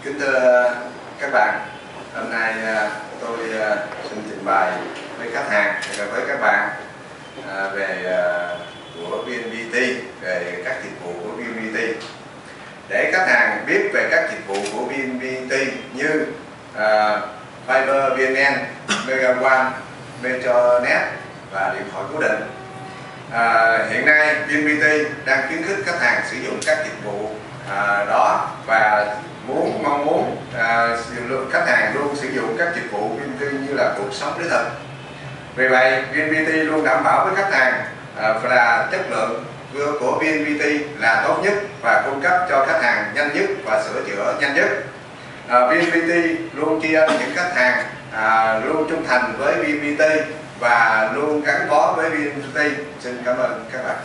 Kính thưa các bạn, hôm nay tôi xin trình bày với khách hàng và với các bạn về của VNPT, về các dịch vụ của VNPT. Để khách hàng biết về các dịch vụ của VNPT như Fiber VNN, MegaOne, Metronet và điện thoại cố định. Hiện nay VNPT đang khuyến khích khách hàng sử dụng các dịch vụ đó và mong muốn khách hàng luôn sử dụng các dịch vụ VNPT như là cuộc sống đích thực. Vì vậy, VNPT luôn đảm bảo với khách hàng là chất lượng của VNPT là tốt nhất và cung cấp cho khách hàng nhanh nhất và sửa chữa nhanh nhất. VNPT luôn tri ân những khách hàng luôn trung thành với VNPT và luôn gắn bó với VNPT. Xin cảm ơn các bạn.